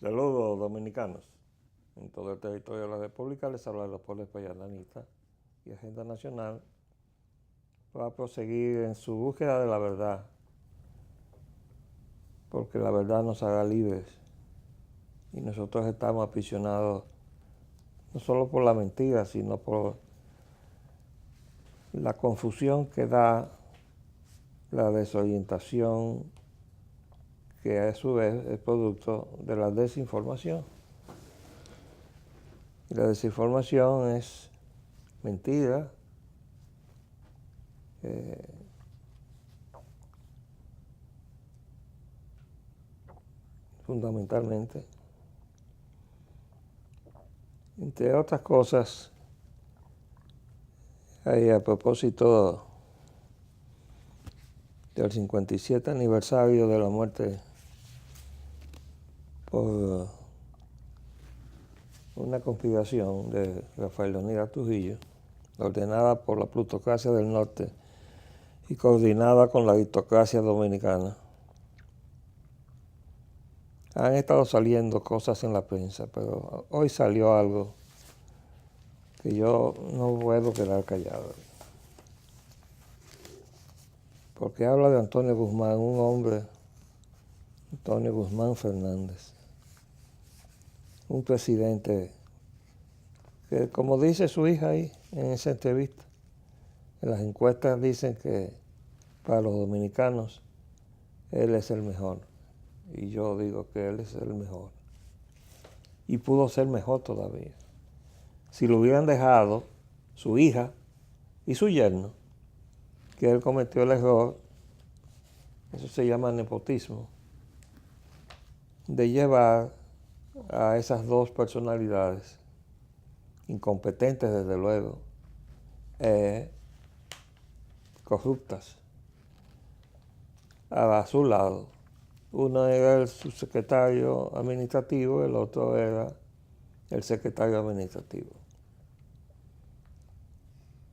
Saludos dominicanos. En todo el territorio de la República les habla Leopoldo Espaillat Anita y Agenda Nacional va a proseguir en su búsqueda de la verdad, porque la verdad nos hará libres y nosotros estamos aprisionados no solo por la mentira, sino por la confusión que da la desorientación, que a su vez es producto de la desinformación. Y la desinformación es mentira, fundamentalmente. Entre otras cosas, a propósito del 57 aniversario de la muerte por una conspiración de Rafael Leónidas Trujillo, ordenada por la plutocracia del norte y coordinada con la aristocracia dominicana. Han estado saliendo cosas en la prensa, pero hoy salió algo que yo no puedo quedar callado. Porque habla de Antonio Guzmán, un hombre, Antonio Guzmán Fernández, un presidente que, como dice su hija ahí en esa entrevista, en las encuestas dicen que para los dominicanos él es el mejor. Y yo digo que él es el mejor. Y pudo ser mejor todavía. Si lo hubieran dejado su hija y su yerno, que él cometió el error, eso se llama nepotismo, de llevar a esas dos personalidades, incompetentes desde luego, corruptas, a su lado. Uno era el subsecretario administrativo, el otro era el secretario administrativo.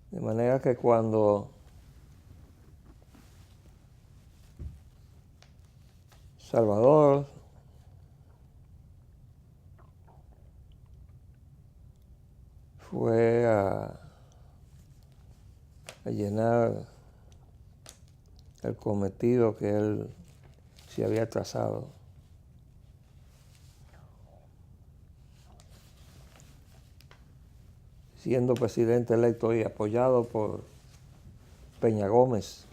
De manera que cuando Salvador fue a llenar el cometido que él se había trazado, siendo presidente electo y apoyado por Peña Gómez,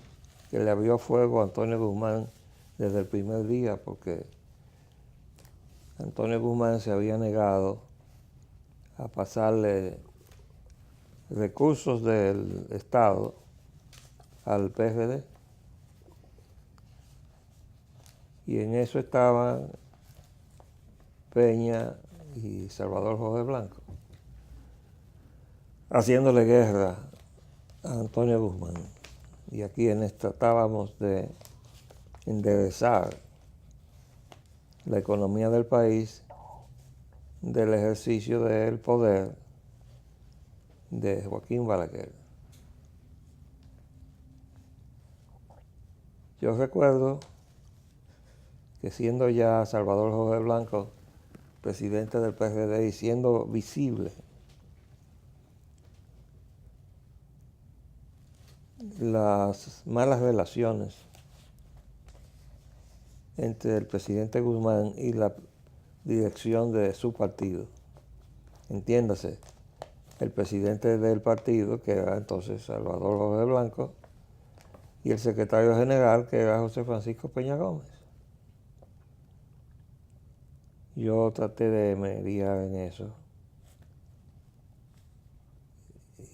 que le abrió fuego a Antonio Guzmán desde el primer día, porque Antonio Guzmán se había negado a pasarle recursos del Estado al PRD. Y en eso estaban Peña y Salvador Jorge Blanco, haciéndole guerra a Antonio Guzmán. Y aquí tratábamos de enderezar la economía del país del ejercicio del poder de Joaquín Balaguer. Yo recuerdo que siendo ya Salvador Jorge Blanco presidente del PRD y siendo visible las malas relaciones entre el presidente Guzmán y la dirección de su partido. Entiéndase, el presidente del partido, que era entonces Salvador Jorge Blanco, y el secretario general, que era José Francisco Peña Gómez. Yo traté de mediar en eso.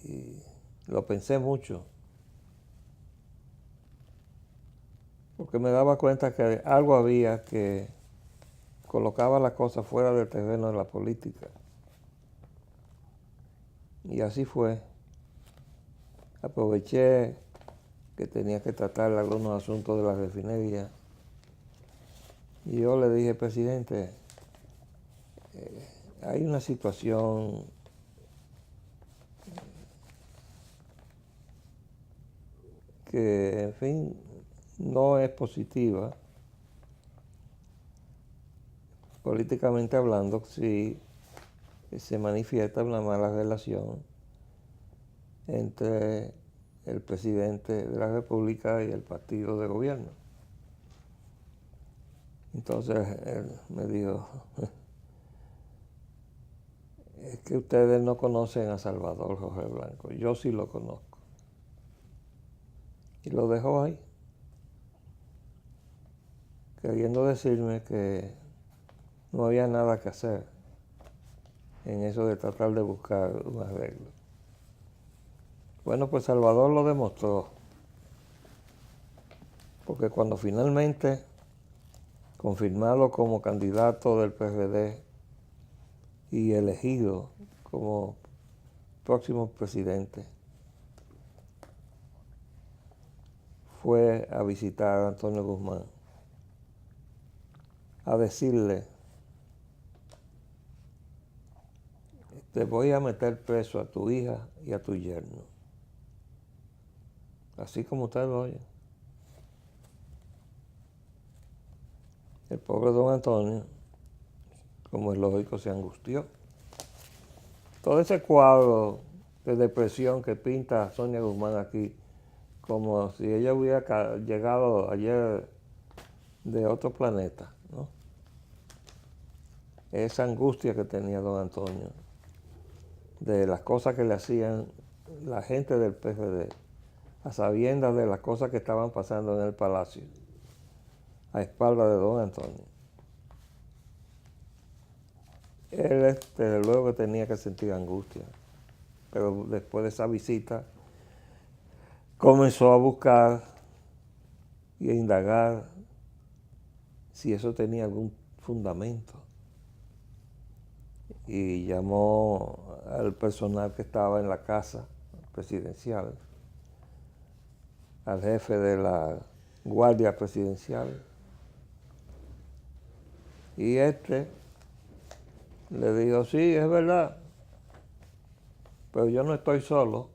Y lo pensé mucho, porque me daba cuenta que algo había que colocaba las cosas fuera del terreno de la política. Y así fue. Aproveché que tenía que tratar algunos asuntos de la refinería. Y yo le dije, presidente, hay una situación que, en fin, no es positiva, políticamente hablando, si se manifiesta una mala relación entre el presidente de la República y el partido de gobierno. Entonces él me dijo, es que ustedes no conocen a Salvador Jorge Blanco, yo sí lo conozco. Y lo dejó ahí, queriendo decirme que no había nada que hacer en eso de tratar de buscar un arreglo. Bueno, pues Salvador lo demostró, porque cuando finalmente, confirmado como candidato del PRD y elegido como próximo presidente, fue a visitar a Antonio Guzmán, a decirle, te voy a meter preso a tu hija y a tu yerno. Así como usted lo oye. El pobre don Antonio, como es lógico, se angustió. Todo ese cuadro de depresión que pinta Sonia Guzmán aquí, como si ella hubiera llegado ayer de otro planeta, ¿no? Esa angustia que tenía don Antonio, de las cosas que le hacían la gente del PRD, a sabiendas de las cosas que estaban pasando en el palacio, a espaldas de don Antonio. Él, desde luego, tenía que sentir angustia, pero después de esa visita comenzó a buscar y a indagar si eso tenía algún fundamento. Y llamó al personal que estaba en la casa presidencial, al jefe de la guardia presidencial, y le dijo, sí, es verdad, pero yo no estoy solo,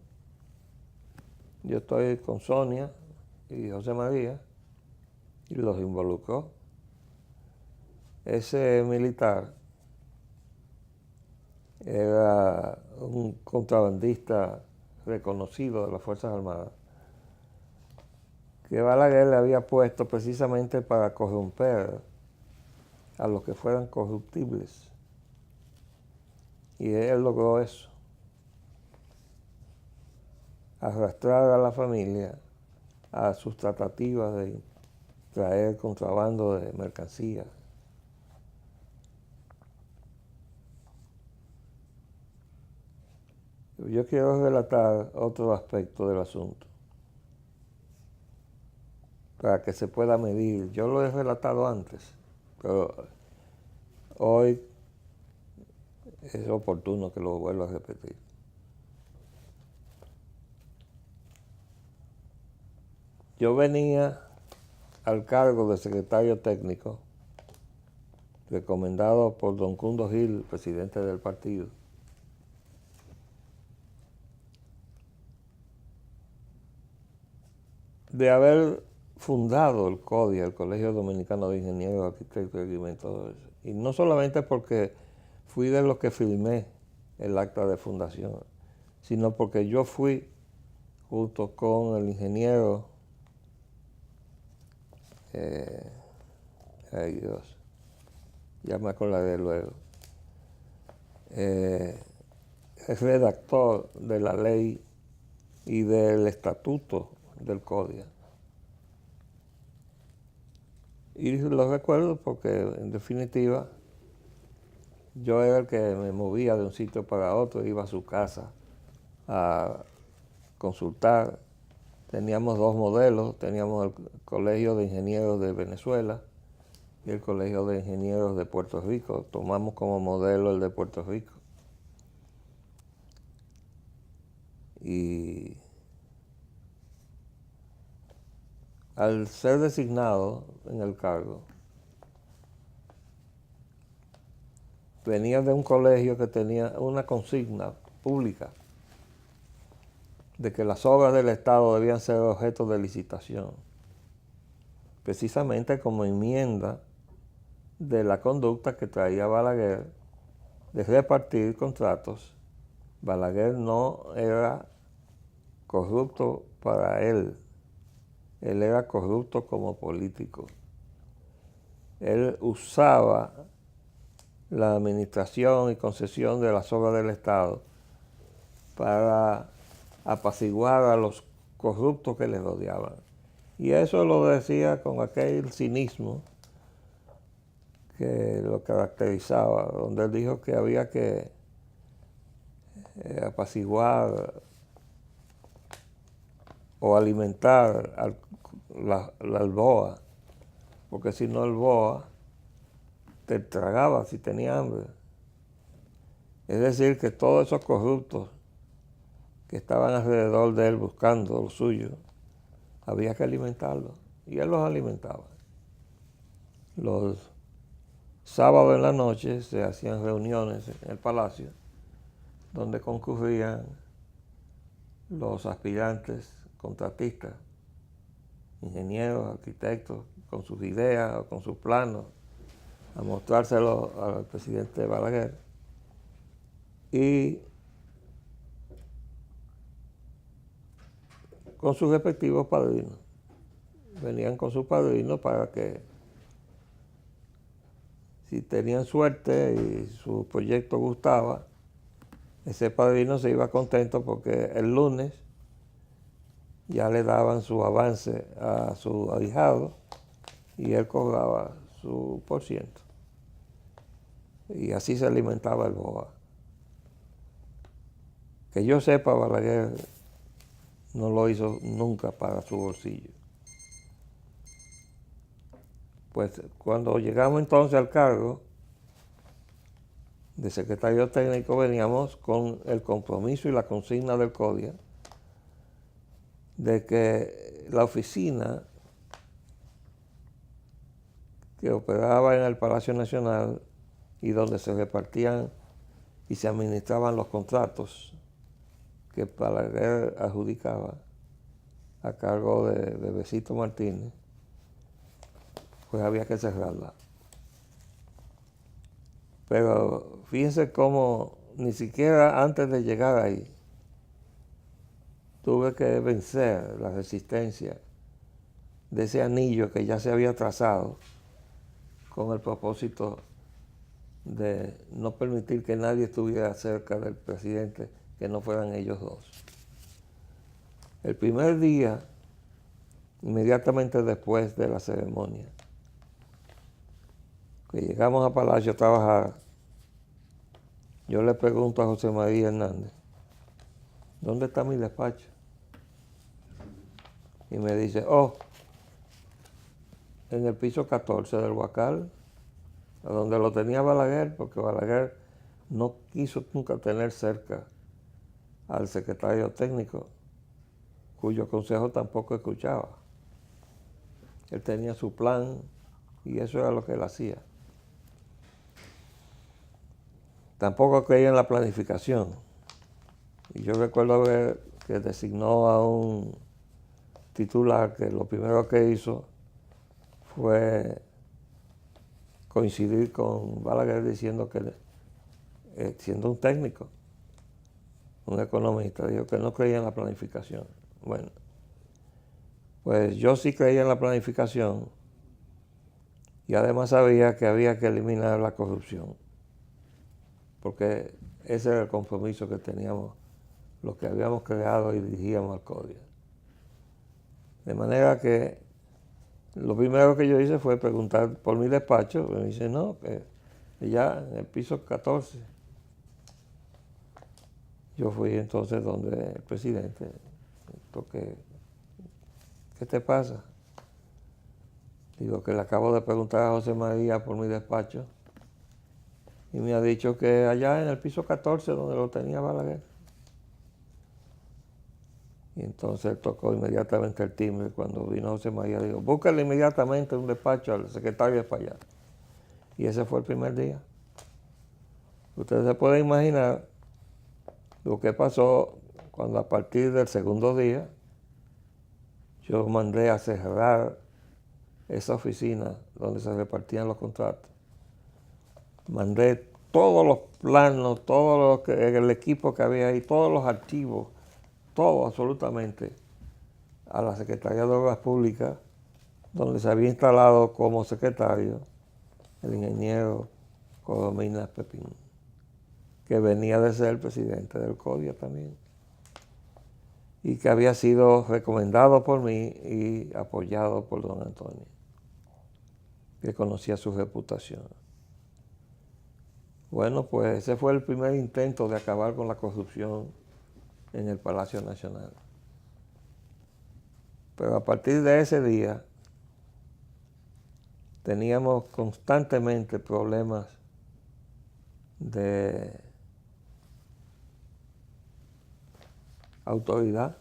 yo estoy con Sonia y José María, y los involucró. Ese militar era un contrabandista reconocido de las Fuerzas Armadas, que Balaguer le había puesto precisamente para corromper a los que fueran corruptibles. Y él logró eso, arrastrar a la familia a sus tratativas de traer contrabando de mercancías. Yo quiero relatar otro aspecto del asunto, para que se pueda medir. Yo lo he relatado antes, pero hoy es oportuno que lo vuelva a repetir. Yo venía al cargo de secretario técnico, recomendado por don Cundo Gil, presidente del partido, de haber fundado el CODIA, el Colegio Dominicano de Ingenieros, Arquitectos y Alimentadores. Y no solamente porque fui de los que firmé el acta de fundación, sino porque yo fui, junto con el ingeniero, ay Dios, ya me acordaré luego, el redactor de la ley y del estatuto del CODIA. Y lo recuerdo porque, en definitiva, yo era el que me movía de un sitio para otro, iba a su casa a consultar. Teníamos dos modelos, teníamos el Colegio de Ingenieros de Venezuela y el Colegio de Ingenieros de Puerto Rico. Tomamos como modelo el de Puerto Rico. Y al ser designado en el cargo, venía de un colegio que tenía una consigna pública de que las obras del Estado debían ser objeto de licitación, precisamente como enmienda de la conducta que traía Balaguer de repartir contratos. Balaguer no era corrupto para él era corrupto como político. Él usaba la administración y concesión de las obras del Estado para apaciguar a los corruptos que le rodeaban. Y eso lo decía con aquel cinismo que lo caracterizaba, donde él dijo que había que apaciguar o alimentar al boa, porque si no el boa te tragaba si tenía hambre. Es decir, que todos esos corruptos que estaban alrededor de él buscando lo suyo, había que alimentarlos, y él los alimentaba. Los sábados en la noche se hacían reuniones en el palacio, donde concurrían los aspirantes contratistas, ingenieros, arquitectos, con sus ideas o con sus planos, a mostrárselo al presidente Balaguer. Y con sus respectivos padrinos. Venían con sus padrinos para que, si tenían suerte y su proyecto gustaba, ese padrino se iba contento porque el lunes ya le daban su avance a su ahijado y él cobraba su %. Y así se alimentaba el boa. Que yo sepa, Balaguer no lo hizo nunca para su bolsillo. Pues cuando llegamos entonces al cargo de secretario técnico, veníamos con el compromiso y la consigna del CODIA de que la oficina que operaba en el Palacio Nacional y donde se repartían y se administraban los contratos que Balaguer adjudicaba a cargo de Besito Martínez, pues había que cerrarla. Pero fíjense cómo ni siquiera antes de llegar ahí tuve que vencer la resistencia de ese anillo que ya se había trazado con el propósito de no permitir que nadie estuviera cerca del presidente que no fueran ellos dos. El primer día, inmediatamente después de la ceremonia, que llegamos a Palacio a trabajar, yo le pregunto a José María Hernández, ¿dónde está mi despacho? Y me dice, en el piso 14 del Huacal, a donde lo tenía Balaguer, porque Balaguer no quiso nunca tener cerca al secretario técnico, cuyo consejo tampoco escuchaba. Él tenía su plan y eso era lo que él hacía. Tampoco creía en la planificación. Y yo recuerdo ver que designó a un titular que lo primero que hizo fue coincidir con Balaguer diciendo que, siendo un técnico, un economista, dijo que no creía en la planificación. Bueno, pues yo sí creía en la planificación y además sabía que había que eliminar la corrupción, porque ese era el compromiso que teníamos los que habíamos creado y dirigíamos al CODIA. De manera que lo primero que yo hice fue preguntar por mi despacho, y me dice, no, que ya en el piso 14. Yo fui entonces donde el presidente, ¿qué te pasa? Digo que le acabo de preguntar a José María por mi despacho y me ha dicho que allá en el piso 14 donde lo tenía Balaguer. Y entonces él tocó inmediatamente el timbre. Cuando vino José María, dijo, búscale inmediatamente un despacho al secretario de allá. Y ese fue el primer día. Ustedes se pueden imaginar lo que pasó cuando a partir del segundo día yo mandé a cerrar esa oficina donde se repartían los contratos mandé todos los planos, el equipo que había ahí, todos los archivos, todo absolutamente, a la Secretaría de Obras Públicas, donde se había instalado como secretario el ingeniero Corominas Pepín, que venía de ser el presidente del CODIA también, y que había sido recomendado por mí y apoyado por don Antonio, que conocía su reputación. Bueno, pues ese fue el primer intento de acabar con la corrupción en el Palacio Nacional. Pero a partir de ese día teníamos constantemente problemas de autoridad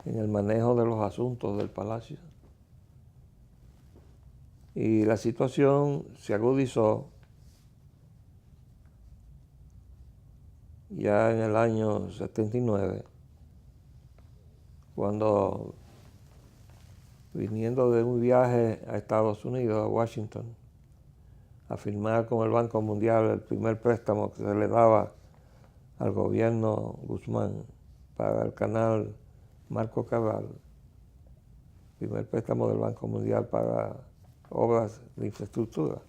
en el manejo de los asuntos del palacio. Y la situación se agudizó ya en el año 79, cuando, viniendo de un viaje a Estados Unidos, a Washington, a firmar con el Banco Mundial el primer préstamo que se le daba al gobierno Guzmán para el canal Marco Cabral, primer préstamo del Banco Mundial para obras de infraestructura,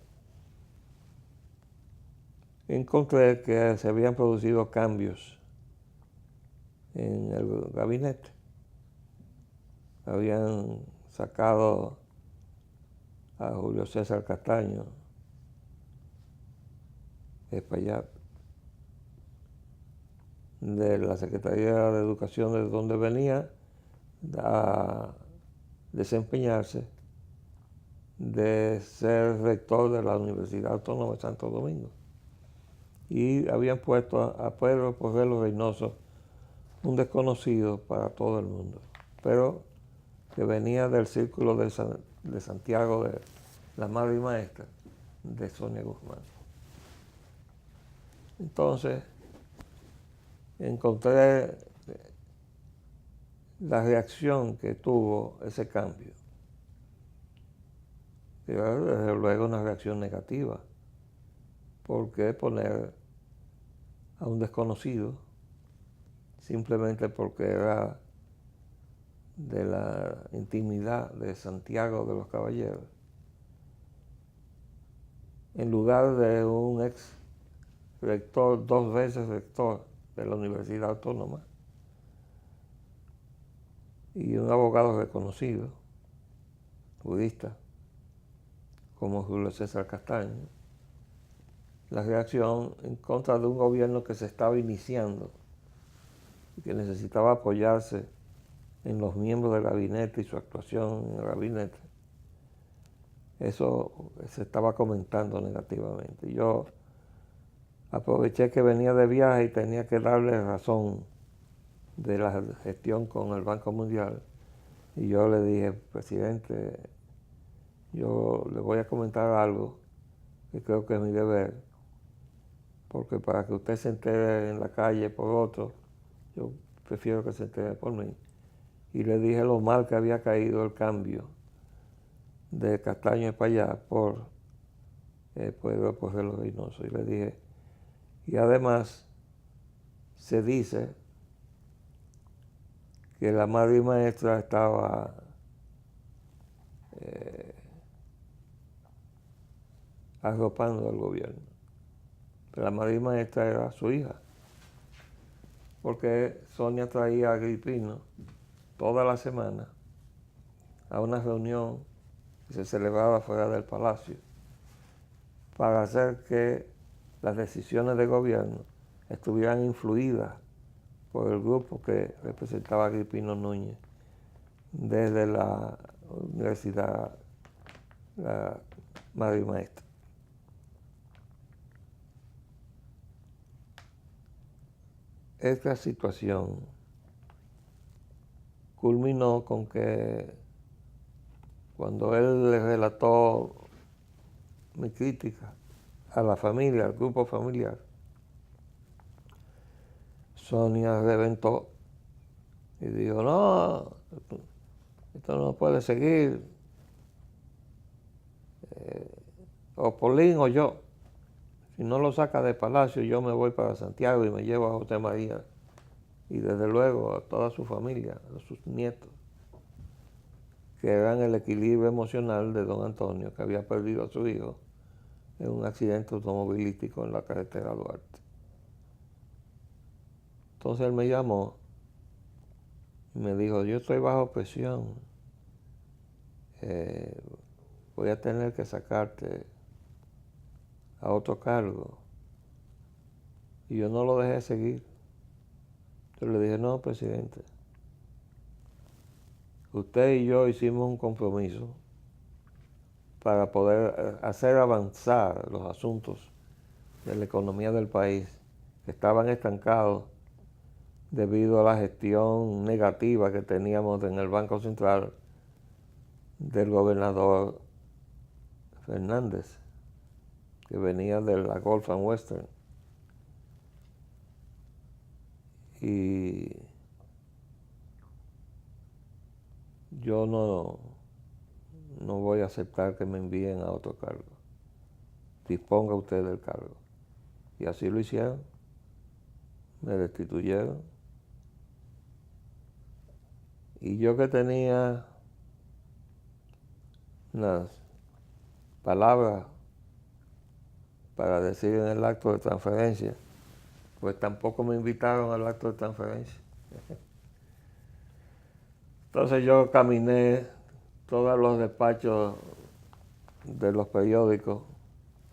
encontré que se habían producido cambios en el gabinete. Habían sacado a Julio César Castaño, Espaillat, de la Secretaría de Educación, de donde venía a desempeñarse de ser rector de la Universidad Autónoma de Santo Domingo. Y habían puesto a Pedro Porrelo Reynoso, un desconocido para todo el mundo, pero que venía del círculo de Santiago, de la madre y maestra de Sonia Guzmán. Entonces, encontré la reacción que tuvo ese cambio. Y desde luego una reacción negativa. ¿Por qué poner a un desconocido simplemente porque era de la intimidad de Santiago de los Caballeros, en lugar de un ex rector, 2 veces rector de la Universidad Autónoma, y un abogado reconocido, jurista, como Julio César Castaño? La reacción en contra de un gobierno que se estaba iniciando y que necesitaba apoyarse en los miembros del gabinete y su actuación en el gabinete, eso se estaba comentando negativamente. Yo aproveché que venía de viaje y tenía que darle razón de la gestión con el Banco Mundial, y yo le dije: presidente, yo le voy a comentar algo que creo que es mi deber, porque para que usted se entere en la calle por otro, yo prefiero que se entere por mí. Y le dije lo mal que había caído el cambio de Castaño para allá por Pedro Porrelo Reynoso. Y le dije, y además se dice que la madre y maestra estaba arropando al gobierno. Pero la madre y maestra era su hija, porque Sonia traía a Agripino toda la semana a una reunión que se celebraba fuera del palacio para hacer que las decisiones de gobierno estuvieran influidas por el grupo que representaba a Agripino Núñez desde la universidad, la madre y maestra. Esta situación culminó con que, cuando él le relató mi crítica a la familia, al grupo familiar, Sonia reventó y dijo: no, esto no puede seguir, o Polín o yo. Si no lo saca de Palacio, yo me voy para Santiago y me llevo a José María y desde luego a toda su familia, a sus nietos, que eran el equilibrio emocional de don Antonio, que había perdido a su hijo en un accidente automovilístico en la carretera Duarte. Entonces él me llamó y me dijo, yo estoy bajo presión, voy a tener que sacarte a otro cargo. Y yo no lo dejé seguir. Yo le dije, no, presidente, usted y yo hicimos un compromiso para poder hacer avanzar los asuntos de la economía del país, que estaban estancados debido a la gestión negativa que teníamos en el Banco Central del gobernador Fernández, que venía de la Gulf and Western. Y yo no voy a aceptar que me envíen a otro cargo. Disponga usted del cargo. Y así lo hicieron. Me destituyeron. Y yo que tenía unas palabras para decir en el acto de transferencia, pues tampoco me invitaron al acto de transferencia. Entonces yo caminé todos los despachos de los periódicos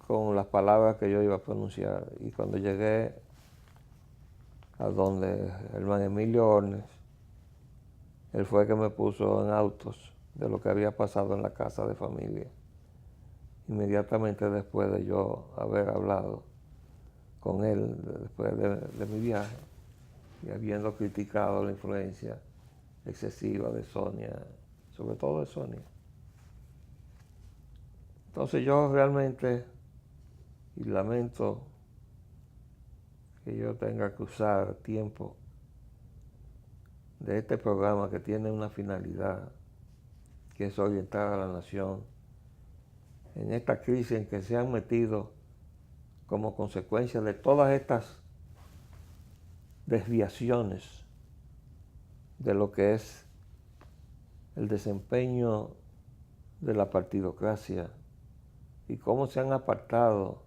con las palabras que yo iba a pronunciar. Y cuando llegué a donde el hermano Emilio Ornes, él fue que me puso en autos de lo que había pasado en la casa de familia. Inmediatamente después de yo haber hablado con él, después de mi viaje, y habiendo criticado la influencia excesiva de Sonia, sobre todo de Sonia. Entonces yo realmente, y lamento que yo tenga que usar tiempo de este programa que tiene una finalidad, que es orientar a la nación en esta crisis en que se han metido como consecuencia de todas estas desviaciones de lo que es el desempeño de la partidocracia y cómo se han apartado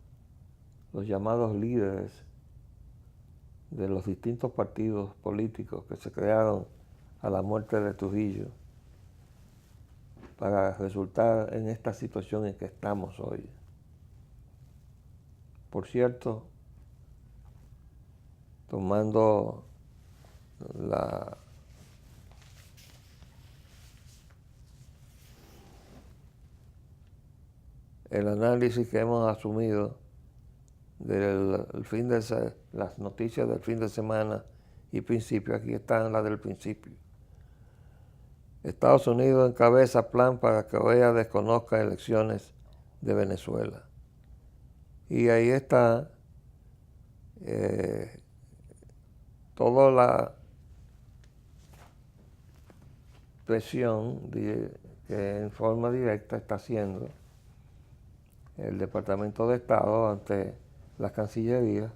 los llamados líderes de los distintos partidos políticos que se crearon a la muerte de Trujillo para resultar en esta situación en que estamos hoy. Por cierto, tomando el análisis que hemos asumido las noticias del fin de semana y principio, aquí están las del principio. Estados Unidos encabeza plan para que OEA desconozca elecciones de Venezuela. Y ahí está toda la presión que en forma directa está haciendo el Departamento de Estado ante la Cancillería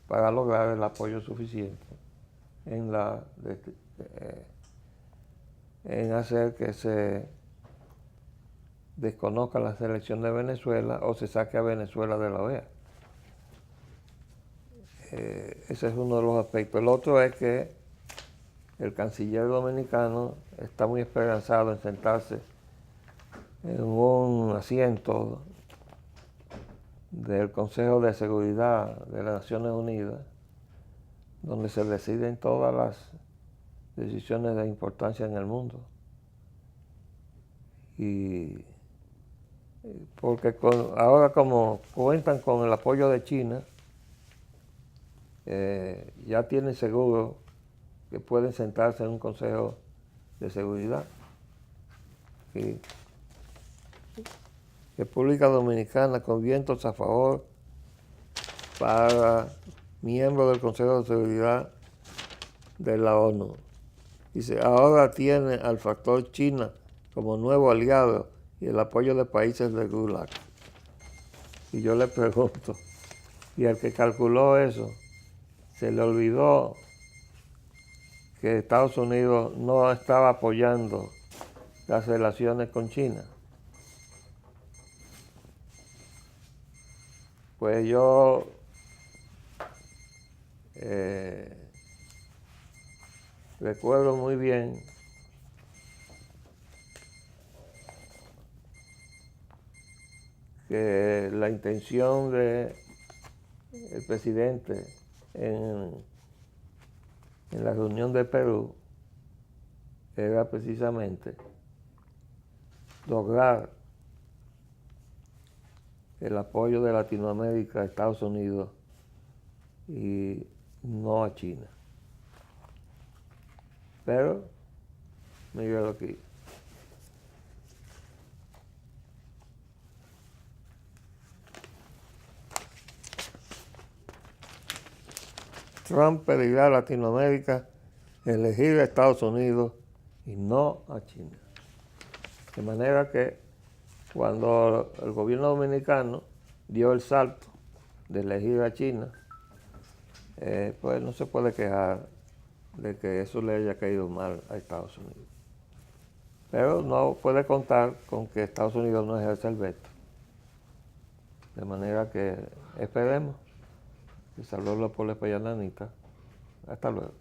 para lograr el apoyo suficiente en hacer que se desconozca la selección de Venezuela o se saque a Venezuela de la OEA. Ese es uno de los aspectos. El otro es que el canciller dominicano está muy esperanzado en sentarse en un asiento del Consejo de Seguridad de las Naciones Unidas, donde se deciden todas las decisiones de importancia en el mundo. Y porque ahora como cuentan con el apoyo de China, ya tienen seguro que pueden sentarse en un Consejo de Seguridad. Y República Dominicana con vientos a favor para miembros del Consejo de Seguridad de la ONU. Dice, ahora tiene al factor China como nuevo aliado y el apoyo de países del Gulag. Y yo le pregunto, Y al que calculó eso, se le olvidó que Estados Unidos no estaba apoyando las relaciones con China. Pues yo recuerdo muy bien que la intención del presidente en la reunión de Perú era precisamente lograr el apoyo de Latinoamérica a Estados Unidos y no a China. Pero, míralo aquí. Trump pedirá a Latinoamérica elegir a Estados Unidos y no a China. De manera que cuando el gobierno dominicano dio el salto de elegir a China, pues no se puede quejar de que eso le haya caído mal a Estados Unidos. Pero no puede contar con que Estados Unidos no ejerza el veto. De manera que esperemos. Y saludos por la Nanita. Hasta luego.